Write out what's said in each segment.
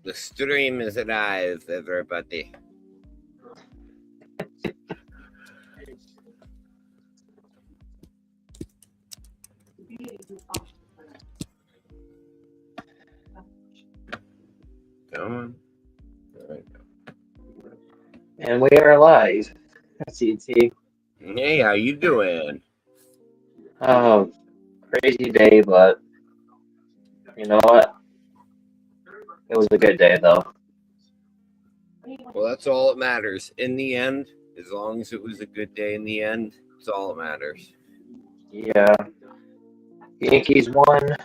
The stream is live, everybody. Come on. All right. And we are live. CT. Hey, how you doing? Oh, crazy day, but you know what? It was a good day, though. Well, that's all that matters. In the end, as long as it was a good day in the end, it's all that matters. Yeah, Yankees won.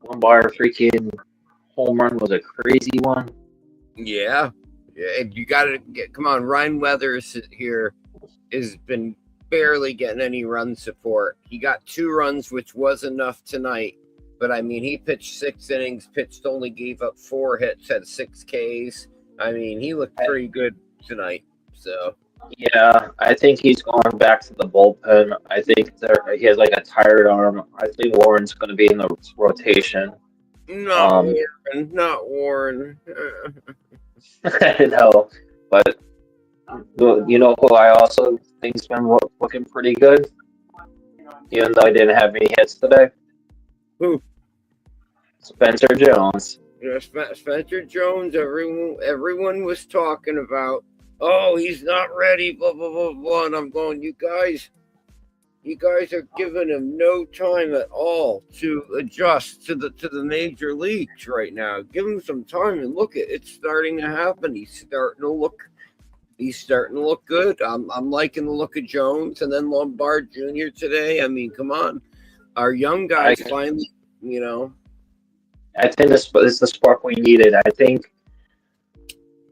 One bar freaking home run was a crazy one. Yeah. Yeah, and you gotta get come on, Ryan Weathers here has been barely getting any run support. He got 2 runs, which was enough tonight. But I mean, he pitched 6 innings, pitched only gave up 4 hits, had 6 Ks. I mean, he looked pretty good tonight. So Yeah, I think he's going back to the bullpen. I think he has like a tired arm. I think Warren's going to be in the rotation. not Um, Warren, not Warren. I know, but you know who I also think's been looking pretty good, even though he didn't have any hits today. Who? Spencer Jones. Spencer Jones. Everyone was talking about. Oh, he's not ready. Blah blah blah blah. And I'm going, you guys are giving him no time at all to adjust to the major leagues right now. Give him some time and look at it's starting to happen. He's starting to look good. I'm liking the look of Jones and then Lombard Jr. today. I mean, come on, our young guys finally, I think this is the spark we needed. I think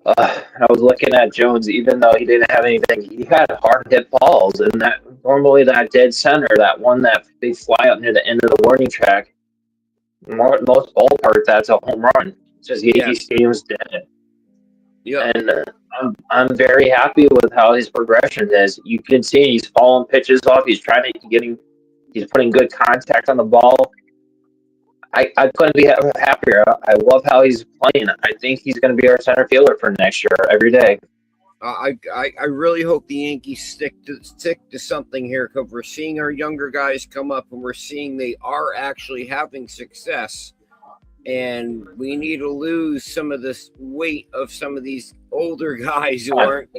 I was looking at Jones, even though he didn't have anything, he had hard hit balls, and that normally that dead center, that one that they fly up near the end of the warning track, most ballparks that's a home run. It's just Yankee Stadium's dead. Yeah, and I'm very happy with how his progression is. You can see he's falling pitches off. He's he's putting good contact on the ball. I couldn't be happier. I love how he's playing. I think he's going to be our center fielder for next year every day. I really hope the Yankees stick to something here because we're seeing our younger guys come up and we're seeing they are actually having success. And we need to lose some of this weight of some of these older guys who aren't,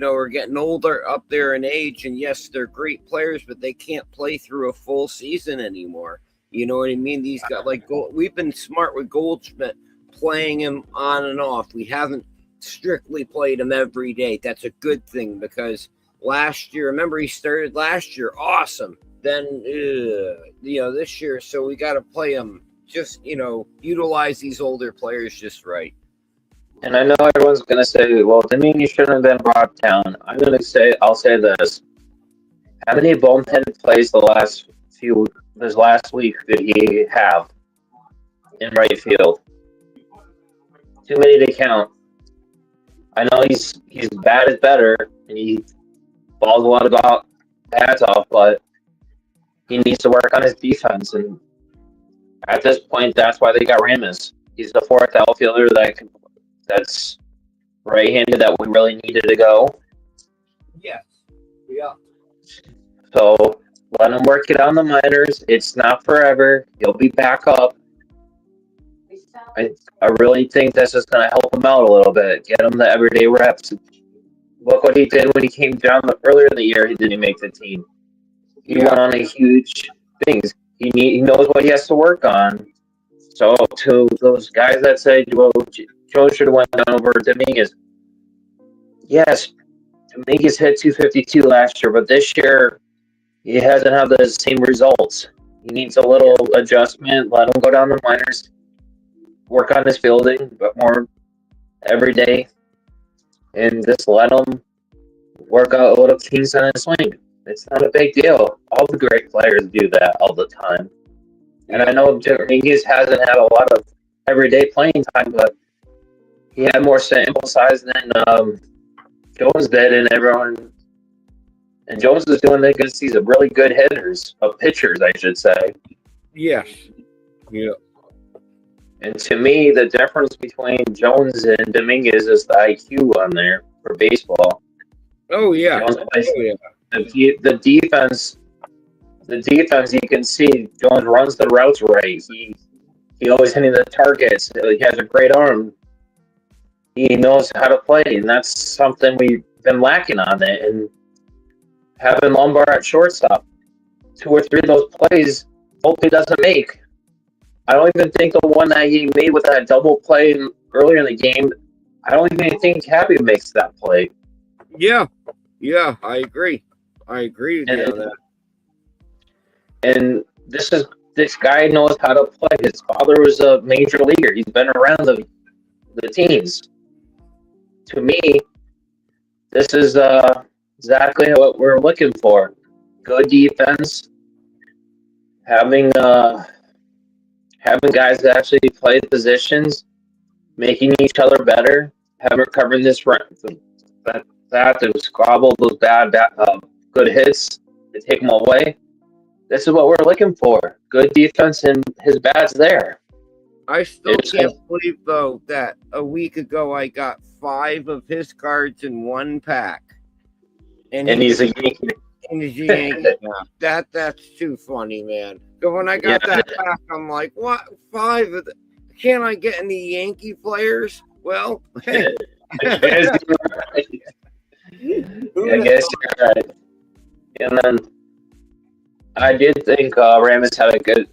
are getting older up there in age. And yes, they're great players, but they can't play through a full season anymore. You know what I mean? These guys, we've been smart with Goldschmidt, playing him on and off. We haven't strictly played him every day. That's a good thing because last year, remember he started last year, awesome. Then, this year, so we got to play him. Just, utilize these older players just right. And I know everyone's going to say, well, Dominique shouldn't have been brought down. I'll say this. How many bullpen plays this last week did he have in right field? Too many to count. I know he's bad is better, and he balls a lot about bats off, but he needs to work on his defense. And at this point, that's why they got Ramos. He's the fourth outfielder that's right-handed that we really needed to go. Yes. Yeah. So let him work it on the minors. It's not forever. He'll be back up. I really think this is going to help him out a little bit, get him the everyday reps. Look what he did when he came down earlier in the year. He didn't make the team. He went on a huge things. He knows what he has to work on. So to those guys that say, well, Joe should have went down over Dominguez. Yes, Dominguez hit 252 last year, but this year he hasn't had the same results. He needs a little adjustment. Let him go down the minors, work on his fielding, but more every day, and just let him work out a little kinks on his swing. It's not a big deal. All the great players do that all the time. And I know Dominguez hasn't had a lot of everyday playing time, but he had more sample size than Jones did, and everyone. And Jones is doing it because he's a really good hitters, of pitchers, I should say. Yes. Yeah. And to me, the difference between Jones and Dominguez is the IQ on there for baseball. Oh yeah. Jones plays Oh yeah. the defense. The defense, you can see Jones runs the routes right. He always hitting the targets. He has a great arm. He knows how to play, and that's something we've been lacking on it. And having Lombard at shortstop, 2 or 3 of those plays, hope he doesn't make. I don't even think the one that he made with that double play earlier in the game, I don't even think Happy makes that play. Yeah. Yeah, I agree. I agree with you on that. And this guy knows how to play. His father was a major leaguer. He's been around the teams. To me, this is exactly what we're looking for. Good defense, having guys that actually play positions, making each other better, having covering this run, that to squabble those good hits to take them away. This is what we're looking for. Good defense, and his bat's there. I still can't believe, though, that a week ago I got 5 of his cards in one pack. And he's a Yankee. And he's a Yankee now. That's too funny, man. But when I got that pack, I'm like, what? 5 of the... Can't I get any Yankee players? Well, hey. I guess you're right. And then I did think Ramos had good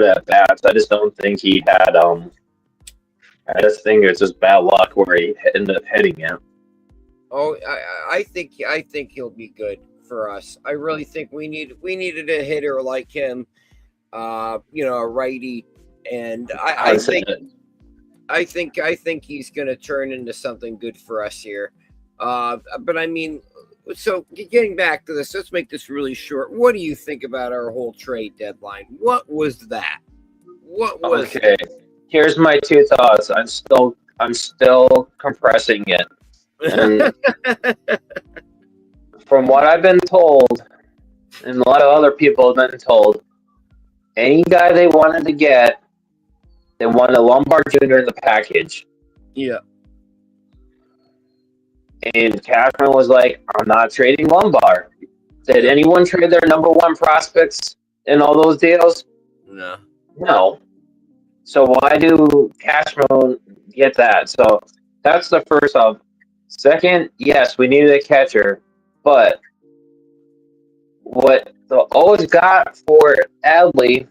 at bats. I just don't think he had. I just think it's just bad luck where he ended up hitting it. Oh, I think he'll be good for us. I really think we needed a hitter like him, a righty, and I think he's going to turn into something good for us here. But I mean, so getting back to this, let's make this really short. What do you think about our whole trade deadline? What was that? What was okay? Here's my 2 thoughts. I'm still compressing it. And from what I've been told, and a lot of other people have been told, any guy they wanted to get, they wanted Lombard Jr. in the package. Yeah. And Cashman was like, I'm not trading Lombard. Did anyone trade their number 1 prospects in all those deals? No. No. So why do Cashman get that? So that's the first of. Second, yes, we needed a catcher. But what the O's got for Adley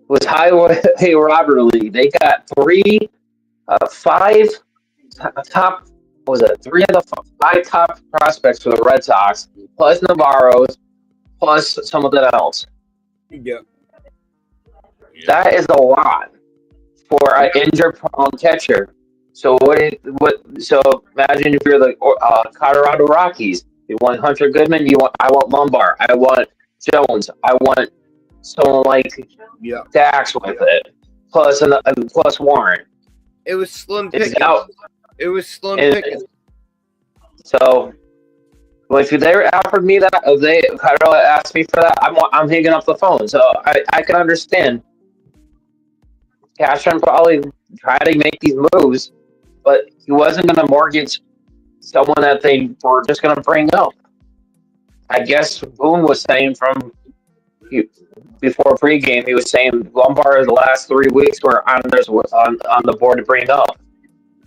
was highway robbery league. They got 5 top. What was it? 3 of the 5 top prospects for the Red Sox, plus Navarro's, plus something else. Yeah. That is a lot for an injured-prone catcher. So So imagine if you're the Colorado Rockies. You want Hunter Goodman. I want Lombard. I want Jones. I want someone like Dax with it. Plus Warren. It was slim pickings. It was slim pickings. So, if they offered me that, if they asked me for that, I'm hanging up the phone. So I can understand. Cashman probably try to make these moves, but he wasn't going to mortgage someone that they were just going to bring up. I guess Boone was saying before pregame, he was saying Lombard the last 3 weeks were on the board to bring up.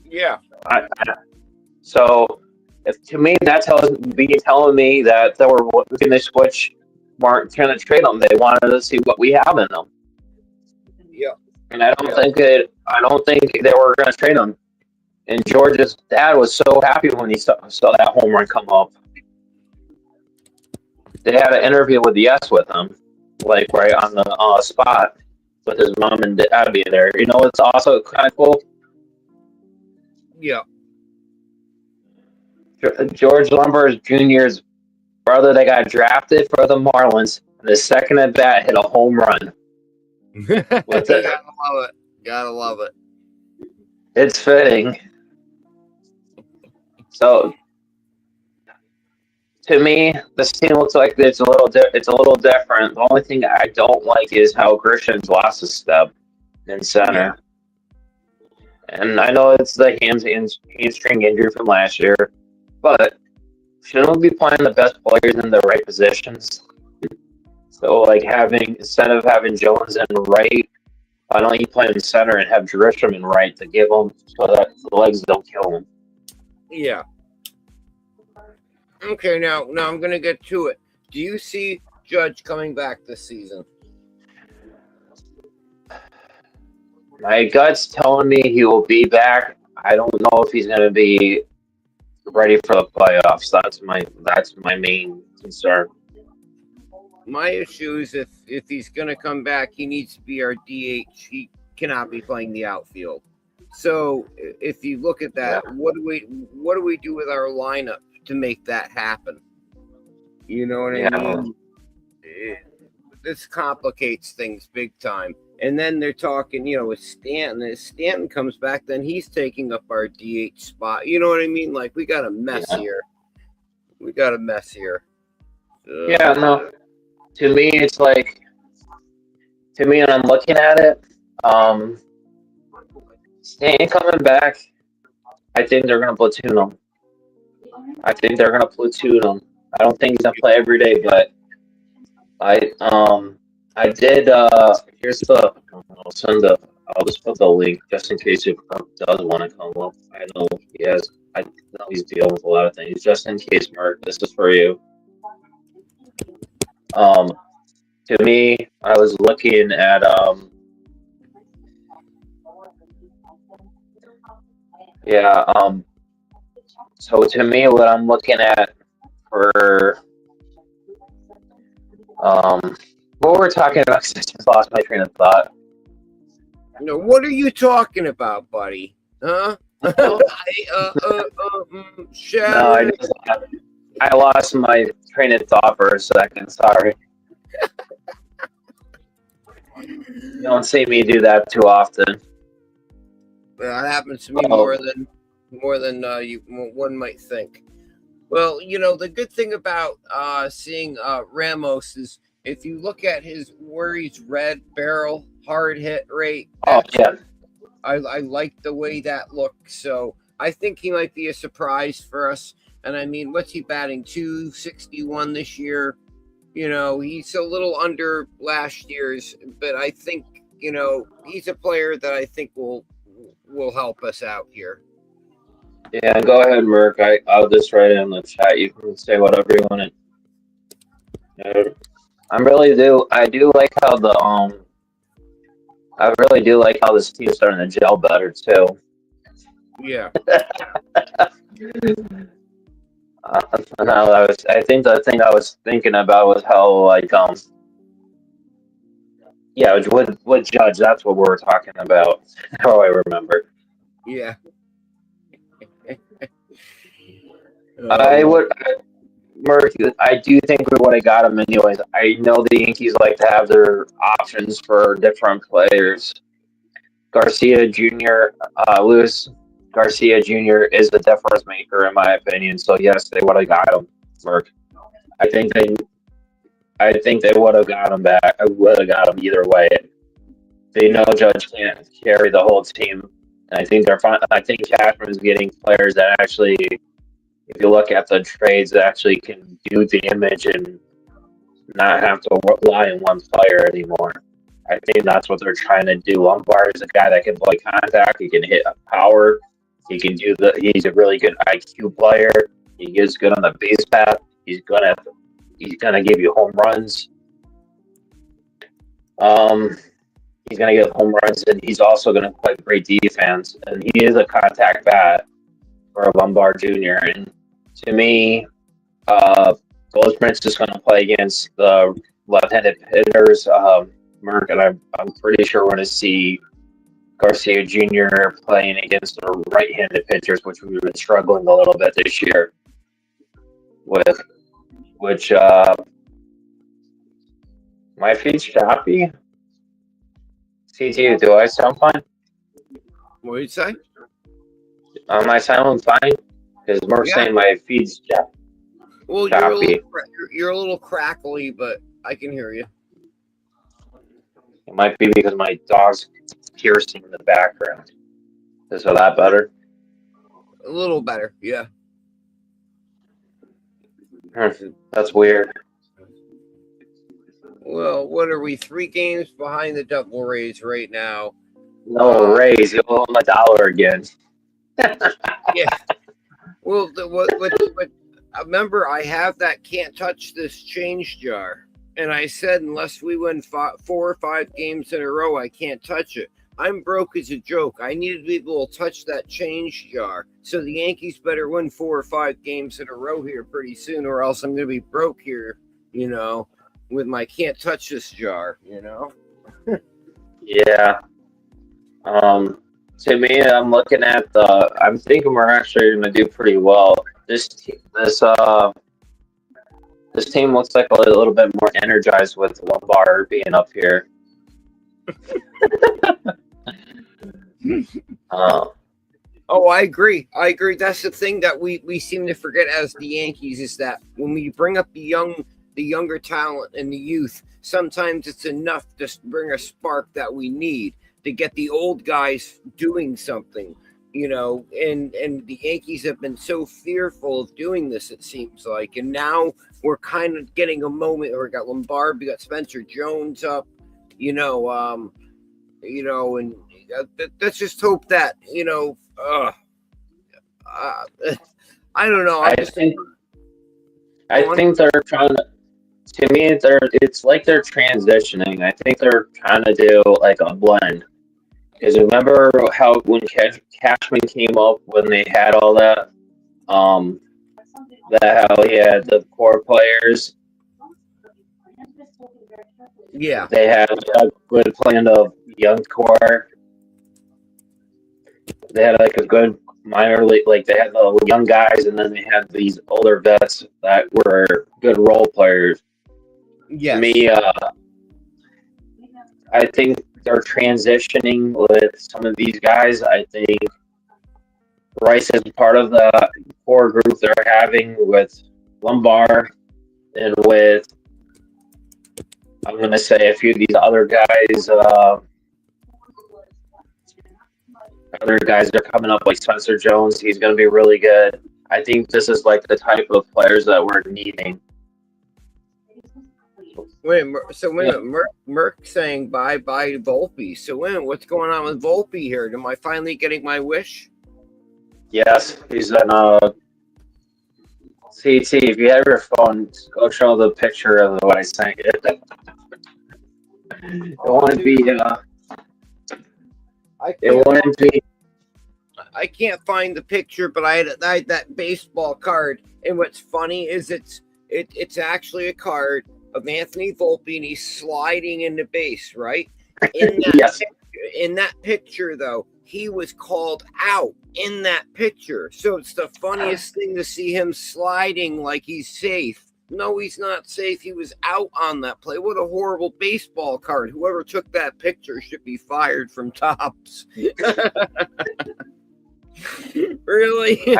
Yeah. So, to me, that's telling me that they were looking to switch, weren't trying to trade them. They wanted to see what we have in them. Yeah. And I don't think they were going to trade them. And George's dad was so happy when he saw that home run come up. They had an interview with Yes with him, like right on the spot with his mom and dad being there. You know, it's also kind of cool. Yeah. George Lombard Jr.'s brother that got drafted for the Marlins, the second at bat hit a home run. What's it? Gotta love it. Gotta love it. It's fitting. So, to me, this team looks like it's a little different. The only thing I don't like is how Grisham's lost a step. in center. And I know it's the hamstring injury from last year, but shouldn't we be playing the best players in the right positions? So, like, instead of having Jones and right, why don't you play him center and have Grisham in right to give him so that the legs don't kill him? Yeah. Okay, now I'm gonna get to it. Do you see Judge coming back this season? My gut's telling me he will be back. I don't know if he's going to be ready for the playoffs. That's my main concern. My issue is if he's gonna come back, he needs to be our DH. He cannot be playing the outfield. So if you look at that, what do we do with our lineup to make that happen? You know what I mean? This complicates things big time. And then they're talking, with Stanton. If Stanton comes back, then he's taking up our DH spot. You know what I mean? Like, we got a mess here. We got a mess here. Yeah, no. To me, it's like, when I'm looking at it, Stanton coming back, I think they're going to platoon him. I don't think he's going to play every day, but I did. Here's I'll just put the link just in case it does want to come up. I know he's dealing with a lot of things. Just in case, Mark, this is for you. To me, I was looking at So to me, what I'm looking at for what we're talking about, because I just lost my train of thought. What are you talking about, buddy? Huh? No, I lost my train of thought for a second. Sorry. You don't see me do that too often. That happens to me more than one might think. Well, the good thing about seeing Ramos is if you look at where he's red barrel hard hit rate. I like the way that looks. So I think he might be a surprise for us. And I mean, what's he batting? 261 this year. He's a little under last year's, but I think he's a player that I think will help us out here. Yeah, go ahead, Merc. I'll just write it in the chat. You can say whatever you want. I do like how I really do like how this team's starting to gel better too. Yeah. I think the thing I was thinking about was how with Judge, that's what we were talking about. How I remember. Yeah. Merc, I do think we would have got him anyways. I know the Yankees like to have their options for different players. Luis Garcia Jr. is the difference maker in my opinion. So yes, they would have got him, Merc. I think they would have got him back. I would have got him either way. They know Judge can't carry the whole team. And I think they're fine. I think Cashman's getting players that actually, if you look at the trades, that actually can do damage and not have to rely on one player anymore. I think that's what they're trying to do. Lombard is a guy that can play contact. He can hit power. He can he's a really good IQ player. He is good on the base path. He's gonna give you home runs. He's gonna get home runs, and he's also gonna play great defense. And he is a contact bat for Lombard Jr. And to me, Goldschmidt's just gonna play against the left-handed hitters. Merck, and I'm pretty sure we're gonna see Garcia Jr. playing against the right-handed pitchers, which we've been struggling a little bit this year with. Which my feed's choppy. CT, do I sound fine? What did you say? Am I sounding fine? Because Merck's saying my feed's choppy. Well, you're a little crackly, but I can hear you. It might be because my dog's piercing in the background. Is that better? A little better, yeah. That's weird. Well, what are we? 3 games behind the Devil Rays right now. No, Rays, you owe them $1 again. Yeah. Well, what? Remember, I have that can't touch this change jar, and I said unless we win 4 or 5 games in a row, I can't touch it. I'm broke as a joke. I needed to be able to touch that change jar. So the Yankees better win 4 or 5 games in a row here pretty soon, or else I'm going to be broke here, with my can't touch this jar, Yeah. To me, I'm looking at I'm thinking we're actually going to do pretty well. This team looks like a little bit more energized with Lombard being up here. Oh, I agree. That's the thing that we seem to forget as the Yankees is that when we bring up the younger talent and the youth, sometimes it's enough to bring a spark that we need to get the old guys doing something, and the Yankees have been so fearful of doing this, it seems like, and now we're kind of getting a moment where we got Lombard, we got Spencer Jones up, and let's just hope that, I don't know. I think they're trying to me, it's like they're transitioning. I think they're trying to do like a blend. Because remember how when Cashman came up, when they had all that, that how he had the core players. Yeah, they had a good plan of young core. They had like a good minor league, like they had the young guys, and then they had these older vets that were good role players. yes. To me, I think they're transitioning with some of these guys. I think Rice is part of the core group they're having with Lombard and with, I'm going to say, a few of these other guys. Other guys are coming up, like Spencer Jones. He's going to be really good. I think this is like the type of players that we're needing. Wait a minute. Merck saying bye to Volpe. So what's going on with Volpe here? Am I finally getting my wish? Yes, he's in CT. If you have your phone, go show the picture of what I sent you. It wouldn't be. It wouldn't be. I can't find the picture, but I had that baseball card. And what's funny is it's actually a card of Anthony Volpe, and he's sliding into base, right? Yes. In that picture, though, he was called out in that picture. So it's the funniest thing to see him sliding like he's safe. No, he's not safe. He was out on that play. What a horrible baseball card. Whoever took that picture should be fired from Topps. Really?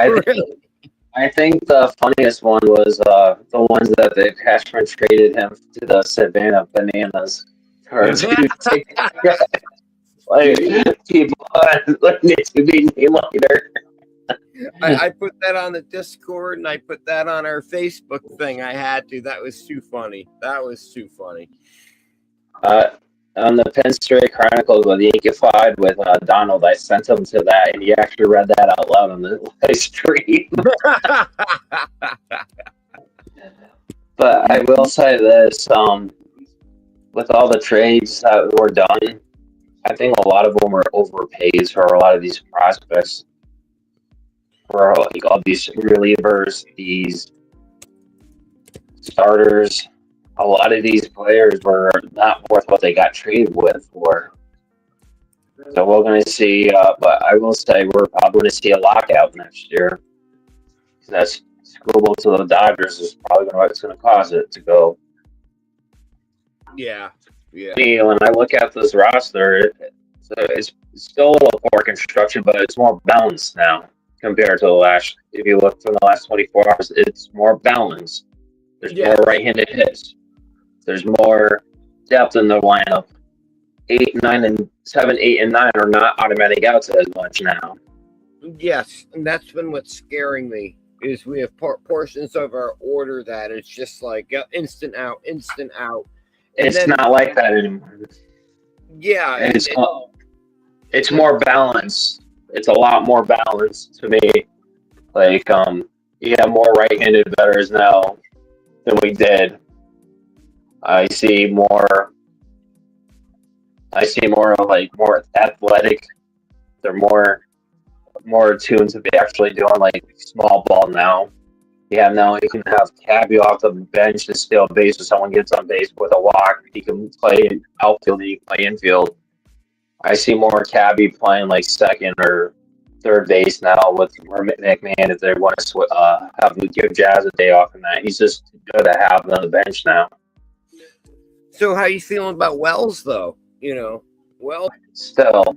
I think the funniest one was the ones that the Cashman traded him to the Savannah Bananas. Like, people need to be named later. I put that on the Discord, and I put that on our Facebook thing. I had to. That was too funny. On the Penn State Chronicles with Yankified with Donald, I sent him to that, and he actually read that out loud on the live stream. But I will say this, with all the trades that were done, I think a lot of them were overpaid for a lot of these prospects. For like all these relievers, these starters, a lot of these players were not worth what they got traded with for. So we're going to see, but I will say we're probably going to see a lockout next year. That's screwable to the Dodgers is probably what's going to cause it to go. Yeah. When I look at this roster, it's still a little poor construction, but it's more balanced now compared to the last. If you look from the last 24 hours, it's more balanced. There's more right-handed hits. There's more depth in the lineup. 8, 9, and 7, 8, and 9 are not automatic outs as much now. Yes, and that's been what's scaring me. Is we have portions of our order that it's just like instant out, instant out. And it's then, not like that anymore. Yeah, and it's more balanced. It's a lot more balanced to me. Like, you have more right-handed batters now than we did. I see more like more athletic. They're more attuned to be actually doing like small ball now. Yeah, now you can have Cabby off the bench and steal a base if someone gets on base with a walk. He can play outfield, he can play infield. I see more Cabby playing like second or third base now with McMahon if they want to give Jazz a day off and that. He's just good to have on the bench now. So how you feeling about Wells though? Still,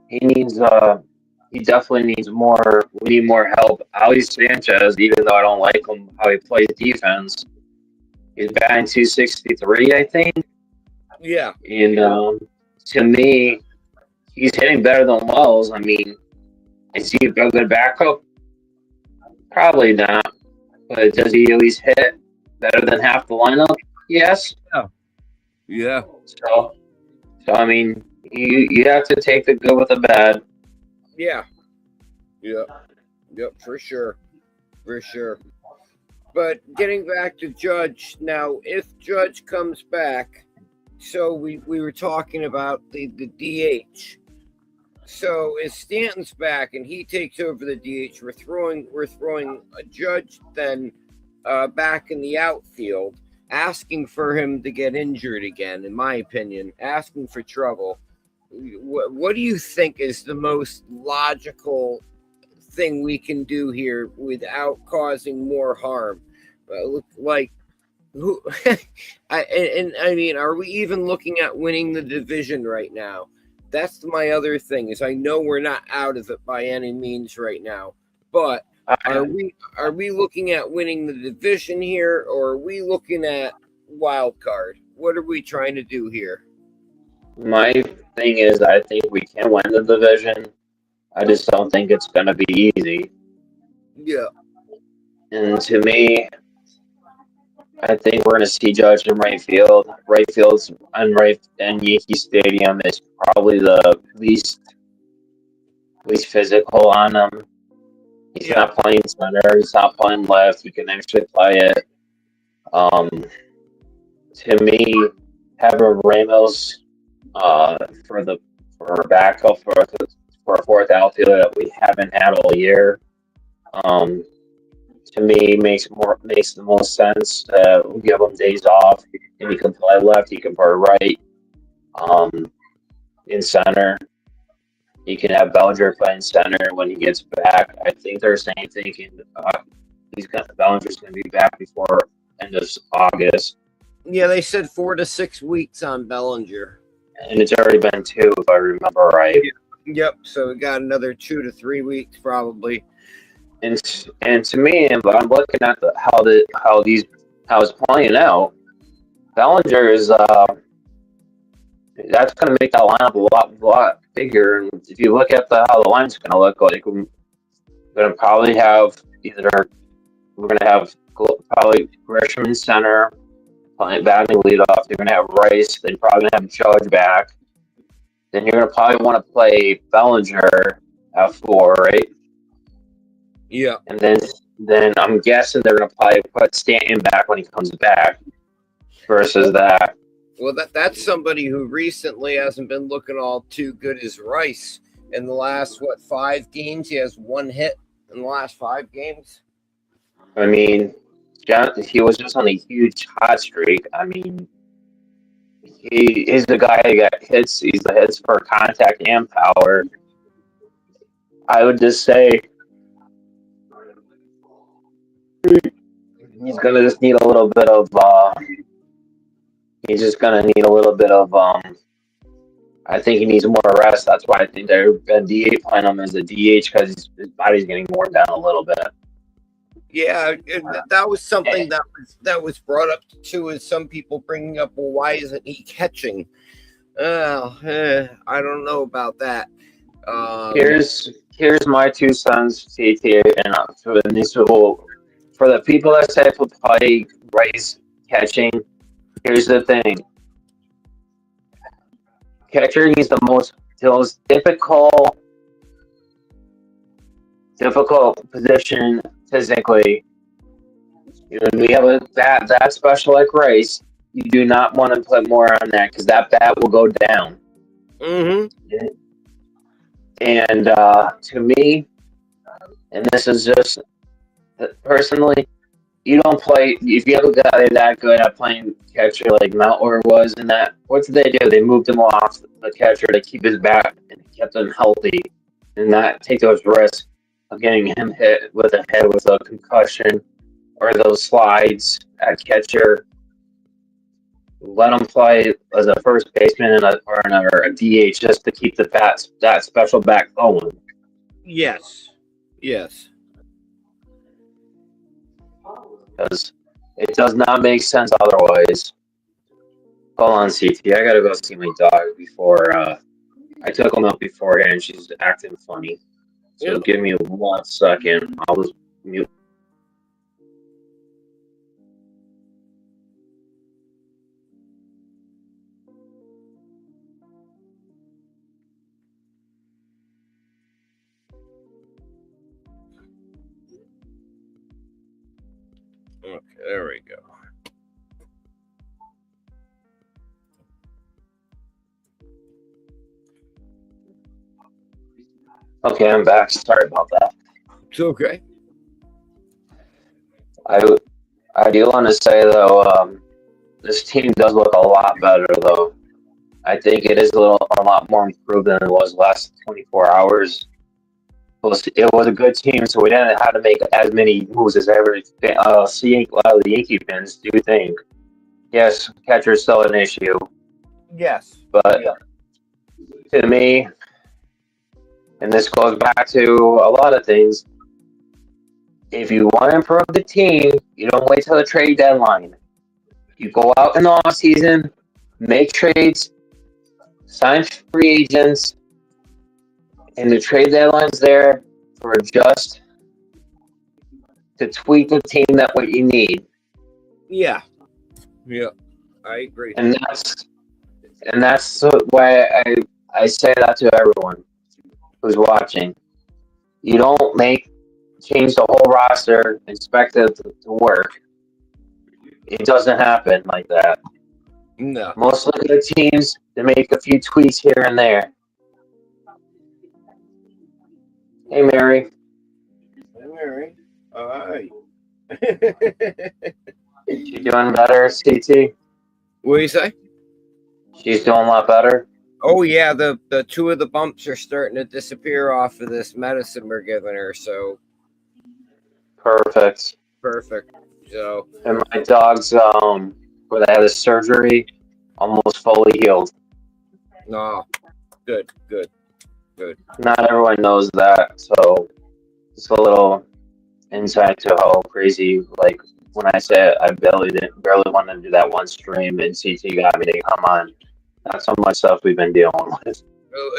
he definitely needs more. We need more help. Ali Sanchez, even though I don't like him how he plays defense, he's batting 263, I think. Yeah. And to me, he's hitting better than Wells. I mean, is he a good backup? Probably not. But does he at least hit better than half the lineup? Yes. Yeah. So I mean, you have to take the good with the bad. Yeah. Yep, for sure. But getting back to Judge, now, if Judge comes back, so we were talking about the DH. So if Stanton's back and he takes over the DH, we're throwing a Judge then back in the outfield, asking for him to get injured again, in my opinion, asking for trouble. What do you think is the most logical thing we can do here without causing more harm? I mean, are we even looking at winning the division right now? That's my other thing. Is I know we're not out of it by any means right now, but are we looking at winning the division here, or are we looking at wild card? What are we trying to do here? My thing is, I think we can win the division. I just don't think it's going to be easy. Yeah. And to me, I think we're going to see Judge in right field. Right field's and Yankee Stadium is probably the least physical on him. He's not playing center. He's not playing left. He can actually play it. To me, having Ramos for a backup for a fourth outfielder that we haven't had all year, to me makes the most sense. We'll give him days off, and he can play left. He can play right. In center, he can have Bellinger play in center when he gets back. I think they're thinking Bellinger's going to be back before end of August. Yeah, they said 4 to 6 weeks on Bellinger. And it's already been 2, if I remember right. Yep. So we got another 2 to 3 weeks probably. And to me, but I'm looking at how it's playing out. Bellinger is that's going to make that lineup a lot bigger. And if you look at how the line's going to look like, we're going to probably have probably Grisham in center, batting leadoff. You're going to have Rice. Then probably going to have Judge back. Then you're going to probably want to play Bellinger at 4, right? Yeah. And then I'm guessing they're going to probably put Stanton back when he comes back versus that. Well, that's somebody who recently hasn't been looking all too good as Rice. In the last, 5 games? He has 1 hit in the last 5 games. I mean, he was just on a huge hot streak. I mean, he's the guy that got hits. He's the hits for contact and power. I would just say he's gonna just need a little bit of. He's just gonna need a little bit of. I think he needs more rest. That's why I think they're DH playing him as a DH because his body's getting worn down a little bit. Yeah, that was something that was brought up too. Is some people bringing up, well, why isn't he catching? I don't know about that. Here's my 2 cents, CT, and for the people that say to play race catching. Here's the thing: catching is the most difficult position physically. When we have a that special like race, you do not want to put more on that because that bat will go down. Mm-hmm. And to me, and this is just personally, you don't play if you have a guy that good at playing catcher like Meltler was in that. What did they do? They moved him off the catcher to keep his bat and kept him healthy, and not take those risks of getting him hit with a head with a concussion or those slides at catcher. Let him play as a first baseman or a DH just to keep the bats that special bat going. Yes. Yes. Because it does not make sense otherwise. Hold on, CT. I gotta go see my dog before. I took him out beforehand. And she's acting funny. So Yep. give me 1 second. I'll just mute. Okay, there we go. Okay, I'm back. Sorry about that. It's okay. I I do want to say though, this team does look a lot better though. I think it is a lot more improved than it was last 24 hours. It was a good team, so we didn't have to make as many moves as see a lot of the Yankee fans do think. Yes, catcher is still an issue, Yes. but to me, and this goes back to a lot of things, if you want to improve the team, you don't wait till the trade deadline. You go out in the off season, make trades, sign free agents, and the trade deadline's there for just to tweak the team that what you need. Yeah. Yeah. I agree. And that's why I say that to everyone who's watching. You don't change the whole roster, expect it to work. It doesn't happen like that. No. Most of the teams, they make a few tweaks here and there. Hey, Mary. Hey, Mary. All right. She doing better, CT? What do you say? She's doing a lot better. Oh yeah, the two of the bumps are starting to disappear off of this medicine we're giving her. So Perfect. perfect. So And my dog's where they had the surgery, almost fully healed. no, good, good, good. Not everyone knows that, so it's a little insight to how crazy. Like when I say I barely want to do that one stream, and CT got me to come on. That's how much stuff we've been dealing with.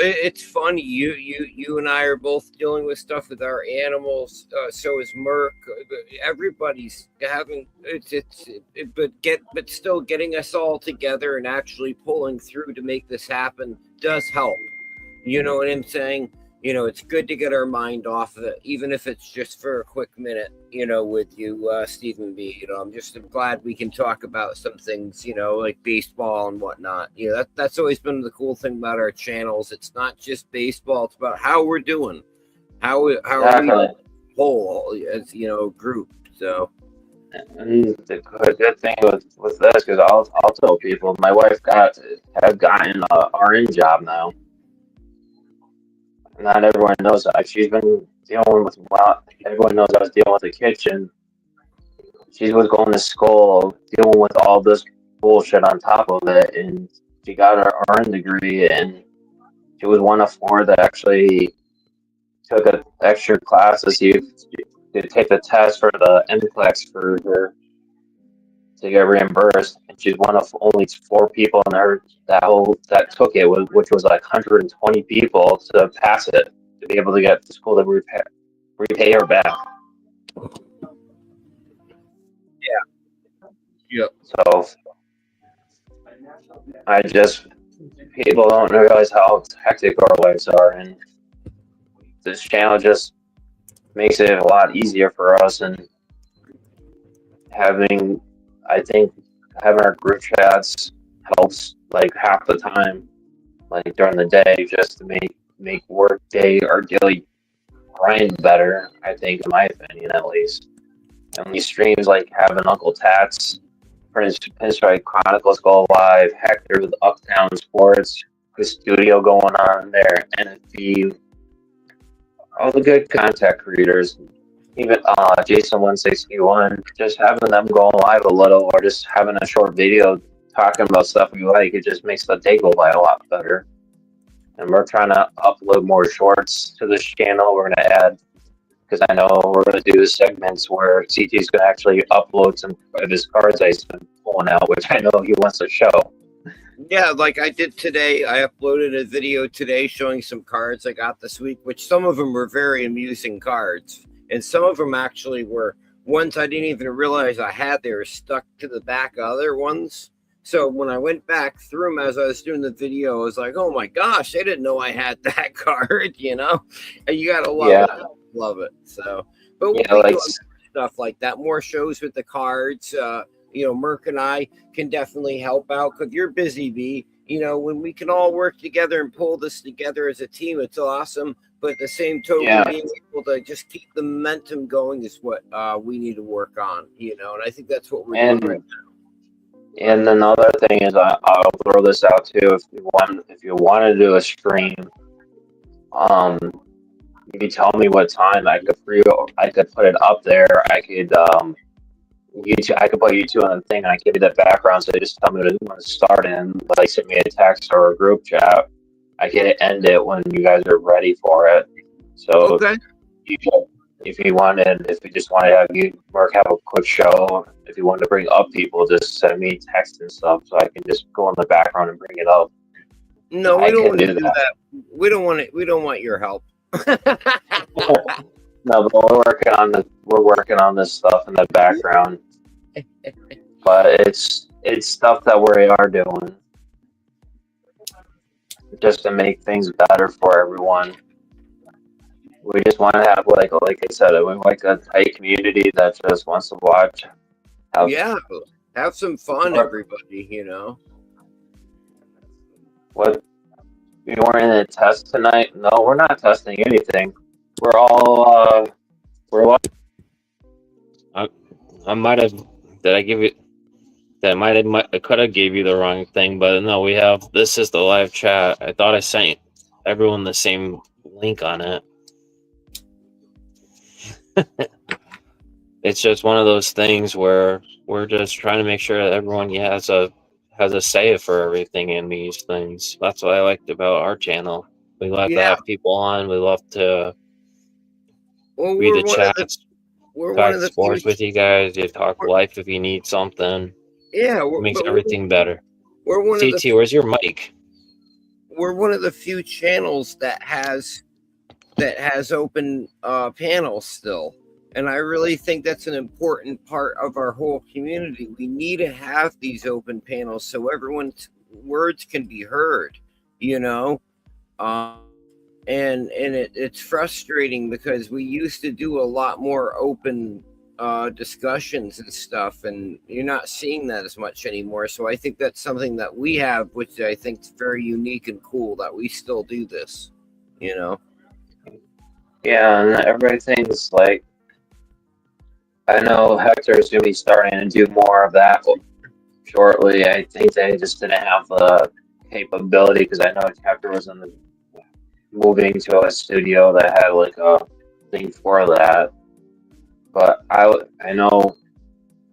It's funny. You and I are both dealing with stuff with our animals. So is Merc. Everybody's having but still getting us all together and actually pulling through to make this happen does help. You know what I'm saying? It's good to get our mind off of it, even if it's just for a quick minute, with you, Stephen B. I'm just glad we can talk about some things, like baseball and whatnot. That's always been the cool thing about our channels. It's not just baseball, it's about how we're doing, how are we whole as, group. So. And the good thing with this, because I'll tell people, my wife have gotten a RN job now. Not everyone knows that. She's been dealing with, well, everyone knows I was dealing with the kitchen. She was going to school, dealing with all this bullshit on top of it, and she got her RN degree, and she was one of 4 that actually took an extra class to see if to take the test for the NCLEX for her to get reimbursed, and she's one of only 4 people in her that took it, which was like 120 people to pass it to be able to get the school to repay her back. Yeah. So people don't realize how hectic our lives are, and this channel just makes it a lot easier for us. And I think having our group chats helps like half the time, like during the day, just to make work day or daily grind better. I think, in my opinion, at least. And these streams, like having Uncle Tats, Pinstripe Chronicles go live, Hector with Uptown Sports, his studio going on there, NFB, all the good content creators, even Jason161, just having them go live a little, or just having a short video talking about stuff we like, it just makes the day go by a lot better. And we're trying to upload more shorts to this channel. We're going to add, because I know we're going to do segments where CT's going to actually upload some of his cards he's been pulling out, which I know he wants to show. Yeah, like I did today. I uploaded a video today showing some cards I got this week, which some of them were very amusing cards. And some of them actually were ones I didn't even realize I had. They were stuck to the back of other ones. So when I went back through them as I was doing the video, I was like, oh my gosh, I didn't know I had that card, you know? And you got to love it. Love it. So, but we'll be doing stuff like that. More shows with the cards. You know, Merc and I can definitely help out because you're busy, B. You know, when we can all work together and pull this together as a team, it's awesome. But at the same token, being able to just keep the momentum going is what we need to work on, you know, and I think that's what we're doing right now. And another thing is, I'll throw this out too. If you want to do a stream, if you tell me what time, I could put it up there. I could I could put YouTube on the thing, and I give you that background. So they just tell me when to start, and like send me a text or a group chat. I can end it when you guys are ready for it. So if you just want to have you, Mark, have a quick show, if you want to bring up people, just send me text and stuff so I can just go in the background and bring it up. No, we don't want to do that. We don't want it. We don't want your help. No, but we're working on this stuff in the background. But it's stuff that we are doing just to make things better for everyone. We just want to have like I said, we like a tight community that just wants to watch. Have some fun, everybody. You know. What? You weren't in a test tonight? No, we're not testing anything. We're all I might have. Did I give you? I could have gave you the wrong thing, but no, we have. This is the live chat. I thought I sent everyone the same link on it. It's just one of those things where we're just trying to make sure that everyone has a say for everything in these things. That's what I liked about our channel. We love to have people on. We love to read the chats. We're talk sports with you guys. You talk life if you need something. Yeah, it makes everything better. We're one CT, of the, where's your mic? We're one of the few channels that has open panels still, and I really think that's an important part of our whole community. We need to have these open panels so everyone's words can be heard. You know. And it's frustrating because we used to do a lot more open discussions and stuff, and you're not seeing that as much anymore. So I think that's something that we have, which I think is very unique and cool, that we still do this, you know? Yeah, and everything's like, I know Hector's going to be starting to do more of that shortly. I think they just didn't have the capability, because I know Hector was moving to a studio that had like a thing for that. But I know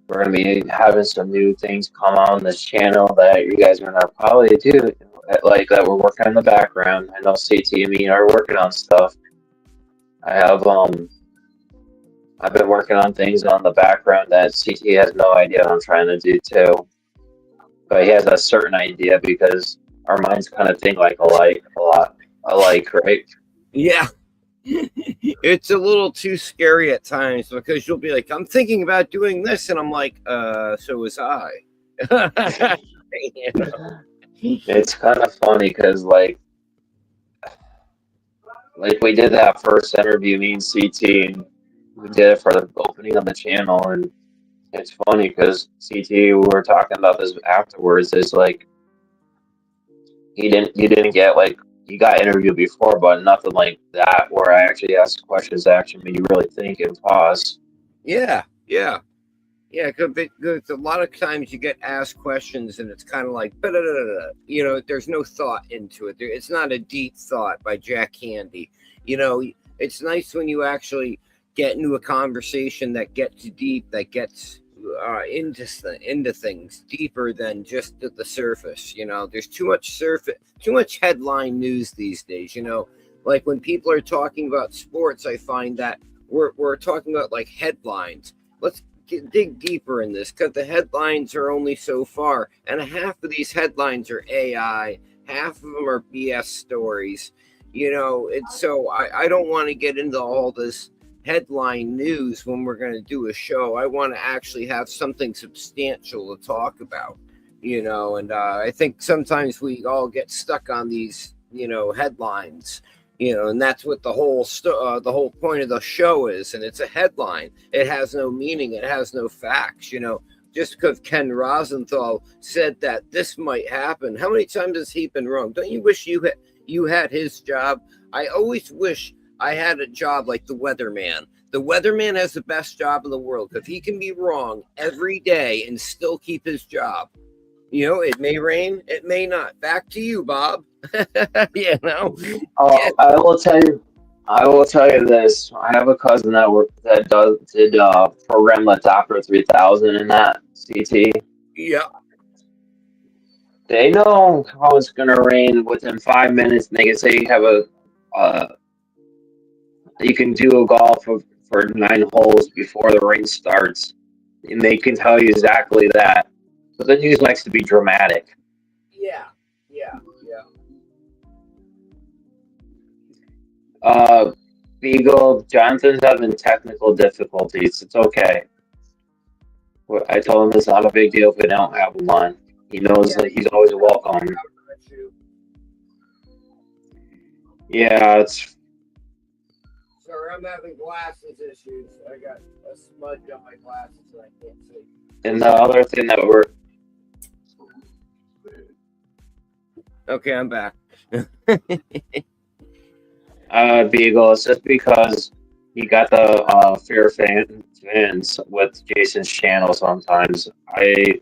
we're gonna be having some new things come on this channel that you guys are gonna probably do, like that we're working in the background. I know CT and me are working on stuff. I have I've been working on things on the background that CT has no idea what I'm trying to do too. But he has a certain idea because our minds kind of think like alike, a lot alike, right? Yeah. It's a little too scary at times because you'll be like, I'm thinking about doing this, and I'm like, so was I. You know? It's kind of funny because like we did that first interview, me and CT, and we did it for the opening of the channel, and it's funny because CT, we were talking about this afterwards. Is like you didn't get like you got interviewed before, but nothing like that where I actually asked questions that actually made you really think and pause. Yeah, yeah. Yeah, because a lot of times you get asked questions and it's kind of like, you know, there's no thought into it. It's not a deep thought by Jack Handy. You know, it's nice when you actually get into a conversation that gets deep, that gets into things deeper than just at the surface. You know, there's too much headline news these days. You know, like when people are talking about sports, I find that we're talking about like headlines. Let's dig deeper in this because the headlines are only so far, and half of these headlines are AI, half of them are BS stories. You know, it's so I don't want to get into all this headline news when we're going to do a show. I want to actually have something substantial to talk about, you know, and I think sometimes we all get stuck on these, you know, headlines, you know, and that's what the whole point of the show is. And it's a headline. It has no meaning. It has no facts. You know, just because Ken Rosenthal said that this might happen, how many times has he been wrong? Don't you wish you had his job? I always wish I had a job like the weatherman. The weatherman has the best job in the world because he can be wrong every day and still keep his job. You know, it may rain, it may not. Back to you, Bob. You know, Oh, I will tell you this. I have a cousin that did program the Doppler 3000 in that CT. yeah, They know how it's gonna rain within 5 minutes, and they can say uh, you can do a golf for 9 holes before the rain starts, and they can tell you exactly that. But the news likes to be dramatic. yeah, yeah, yeah. Uh, Beagle, Jonathan's having technical difficulties. It's okay. I told him it's not a big deal if we don't have him on. He knows Yeah, that he's always welcome. Yeah, it's sorry, I'm having glasses issues. I got a smudge on my glasses and I can't see. and the other thing that we're Okay, I'm back. Beagle. It's just because he got the fans with Jason's channel. Sometimes I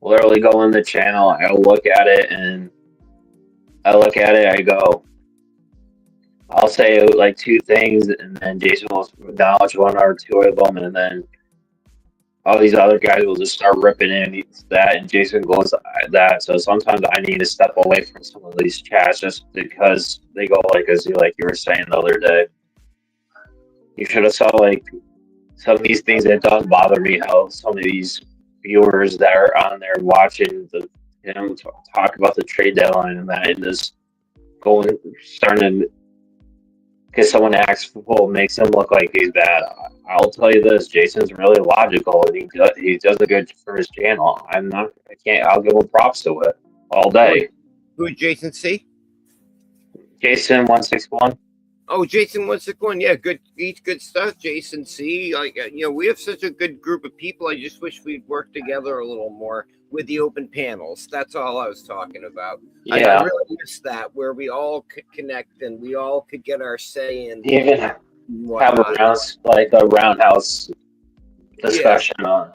literally go in the channel, I look at it, and I go. I'll say like two things, and then Jason will acknowledge one or two of them, and then all these other guys will just start ripping in that, and Jason goes that. So sometimes I need to step away from some of these chats just because they go like you were saying the other day. You should have saw like some of these things that does bother me. How some of these viewers that are on there watching him talk about the trade deadline and that, and just going starting because someone acts well makes him look like he's bad. I'll tell you this: Jason's really logical, and he does a good for his channel. I can't. I'll give him props to it all day. Who is Jason C? Jason 161. Oh, Jason 161. Yeah, good. Eats good stuff. Jason C. Like you know, we have such a good group of people. I just wish we'd work together a little more with the open panels. That's all I was talking about. Yeah, I really miss that where we all could connect and we all could get our say in. even have a roundhouse discussion on.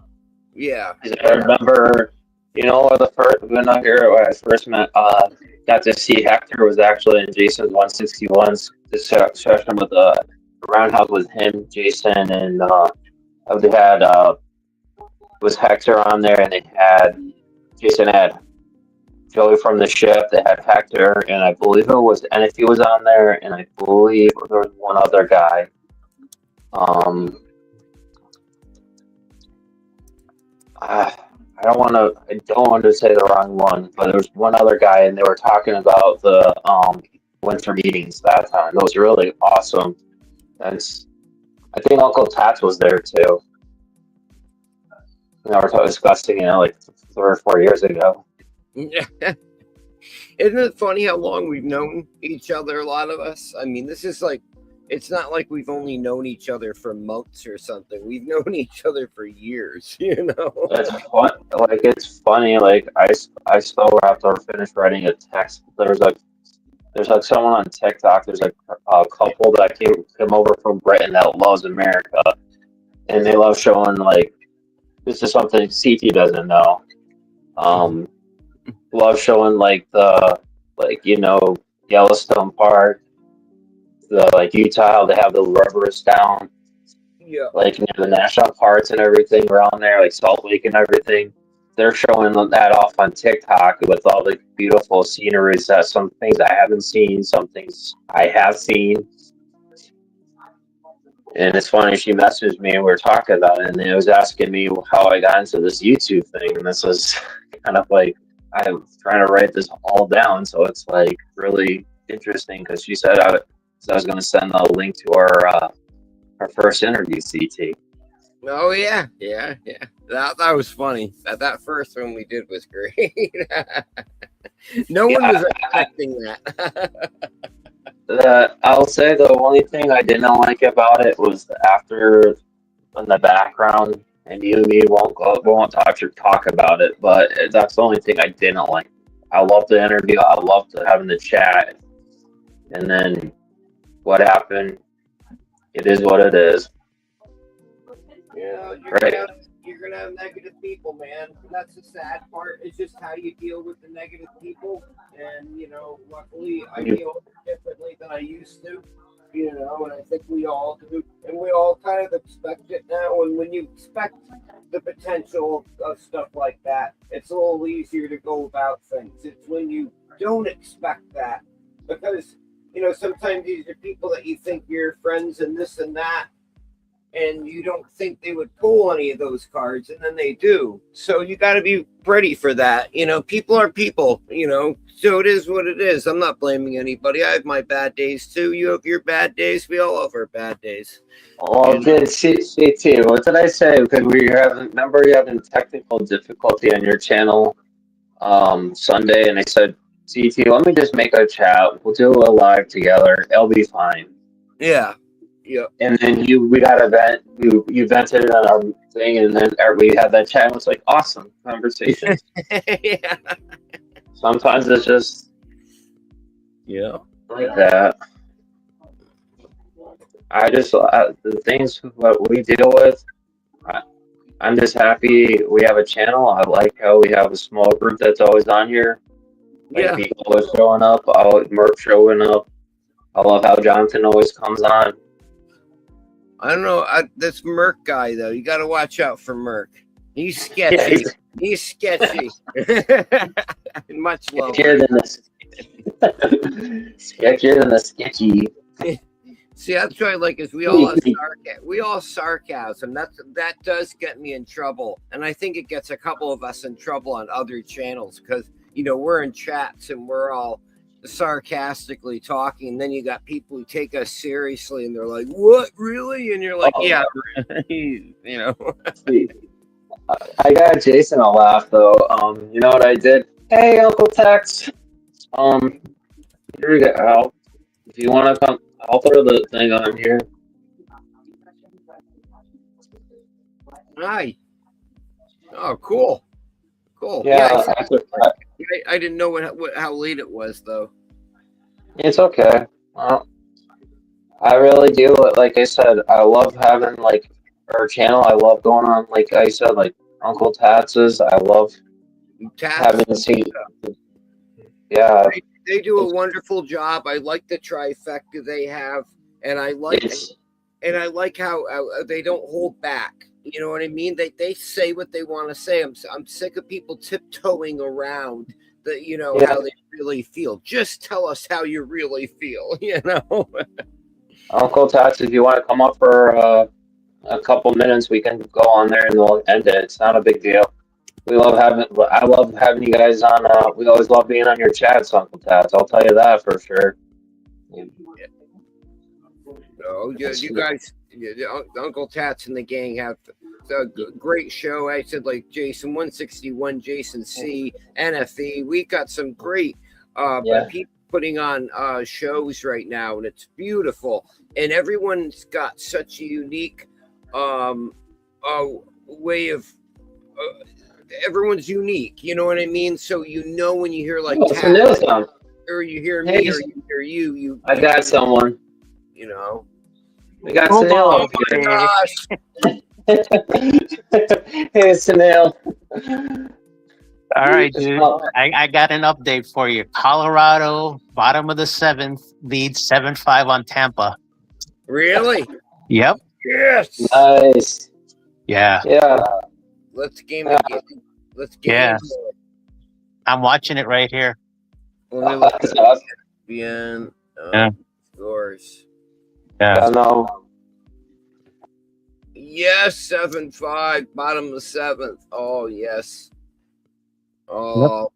Yeah. I remember, the first when I first met, got to see Hector was actually in Jason's 161's discussion with the roundhouse with him, Jason, and they had was Hector on there, and Jason had Joey from the ship. They had Hector, and I believe it was NFE was on there, and I believe there was one other guy. I don't want to say the wrong one, but there was one other guy, and they were talking about the winter meetings that time. That was really awesome. And I think Uncle Tats was there too. And they were discussing, like 3 or 4 years ago. Isn't it funny how long we've known each other, a lot of us? I mean, this is like, it's not like we've only known each other for months or something. We've known each other for years, It's fun. Like it's funny. Like I still have to finish writing a text. There's like someone on TikTok. There's like a couple that came over from Britain that loves America, and they love showing like this is something CT doesn't know. Love showing like the Yellowstone Park, the like Utah how they have the rivers down, Yeah. like near the national parks and everything around there, like Salt Lake and everything. They're showing that off on TikTok with all the beautiful sceneries that some things I haven't seen, some things I have seen. And it's funny, she messaged me and we were talking about it, and it was asking me how I got into this YouTube thing. And this was kind of like, I'm trying to write this all down. So it's like really interesting because she said I was going to send a link to our first interview, CT. Oh yeah. That was funny. That first one we did was great. No one was expecting that. I'll say the only thing I didn't like about it was after in the background, and you and me won't talk about it, but that's the only thing I didn't like. I loved the interview. I loved having the chat, and then what happened? It is what it is. Yeah, Right. you're gonna have negative people, man. That's the sad part. It's just how you deal with the negative people. And luckily, I deal differently than I used to. And I think we all do, and we all kind of expect it now. And when you expect the potential of stuff like that, it's a little easier to go about things. It's when you don't expect that, because sometimes these are people that you think you're friends and this and that, and you don't think they would pull any of those cards, and then they do. So you got to be ready for that. People are people, so it is what it is. I'm not blaming anybody. I have my bad days too. You have your bad days. We all have our bad days. Oh, did CT? What did I say? Because remember you having technical difficulty on your channel Sunday, and I said, CT, let me just make a chat. We'll do a live together. It'll be fine. Yeah. Yep. And then we got a vent. You vented it on our thing, and then we had that chat. And it was like awesome conversation. Yeah. Sometimes it's just like that. The things what we deal with. I'm just happy we have a channel. I like how we have a small group that's always on here. Like people always showing up. Merc showing up. I love how Jonathan always comes on. I don't know. This Merc guy, though, you got to watch out for Merc. He's sketchy. He's sketchy. Much lower. Sketchier than the sketchy. See, that's what I like is we all sarcasm. That does get me in trouble, and I think it gets a couple of us in trouble on other channels because we're in chats and we're all sarcastically talking, and then you got people who take us seriously and they're like, what, really? And you're like, yeah, really. I got Jason a laugh though. You know what I did? Hey, Uncle Tex. Here we go. If you want to come, I'll throw the thing on here. Hi. Oh, cool. Yeah, I didn't know how late it was though. it's okay. Well, I really do. Like I said, I love having like our channel. I love going on, like I said, like Uncle Tats's. I love having to see. Yeah, they do a wonderful job. I like the trifecta they have, and I like how they don't hold back. You know what I mean? They say what they want to say. I'm sick of people tiptoeing around how they really feel. Just tell us how you really feel. Uncle Tats, if you want to come up for a couple minutes, we can go on there and we'll end it. It's not a big deal. I love having you guys on. We always love being on your chats, Uncle Tats. I'll tell you that for sure. Oh, you guys, Uncle Tats and the gang have a great show. I said like Jason 161, Jason C, NFE. We got some great people putting on shows right now, and it's beautiful. And everyone's got such a unique way of. Everyone's unique, you know what I mean? So when you hear like Tats, or you hear me, or you hear you. I got someone. You know. We got Sunil up here. Hey, Sunil. All right, dude. I got an update for you. Colorado, bottom of the 7th, leads 7-5 on Tampa. Really? Yep. Yes. Nice. Yeah. Yeah. Let's game it. Let's game it. I'm watching it right here. Let me look at ESPN scores. Yeah. I know. Yes, 7-5, bottom of the 7th. Oh, yes. Oh, yep.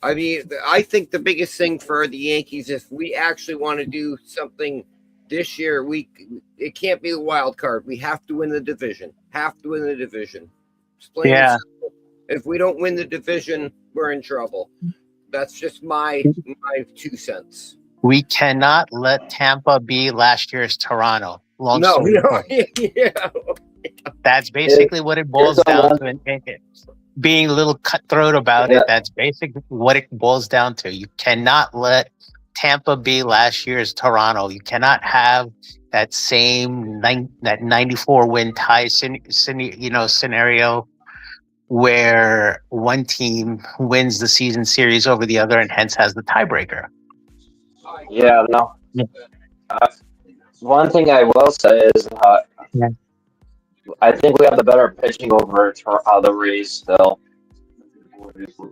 I mean, I think the biggest thing for the Yankees, if we actually want to do something this year, it can't be the wild card. We have to win the division. Yeah. If we don't win the division, we're in trouble. That's just my 2 cents. We cannot let Tampa be last year's Toronto. That's basically what it boils down to. And being a little cutthroat about it, that's basically what it boils down to. You cannot let Tampa be last year's Toronto. You cannot have that same 94 win tie scenario where one team wins the season series over the other and hence has the tiebreaker. Yeah, no. One thing I will say is I think we have the better pitching over the Rays still.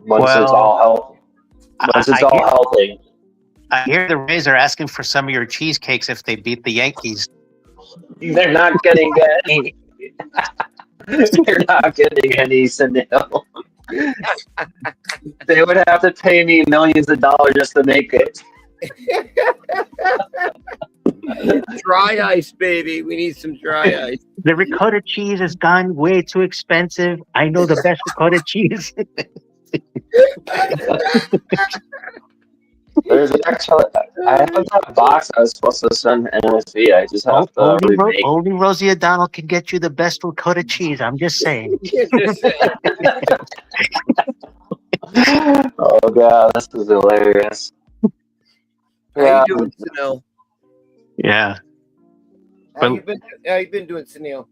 Once it's all healthy. I hear the Rays are asking for some of your cheesecakes if they beat the Yankees. They're not getting any. They're not getting any, Sunil. They would have to pay me millions of dollars just to make it. Dry ice, baby. We need some dry ice. The ricotta cheese has gone way too expensive. I know the best ricotta cheese. There's actually, I have that box I was supposed to send NSV. I just have to remake. Only Rosie O'Donnell can get you the best ricotta cheese. I'm just saying. Oh god, this is hilarious. How you doing, Sunil? Yeah. How you been doing, Sunil?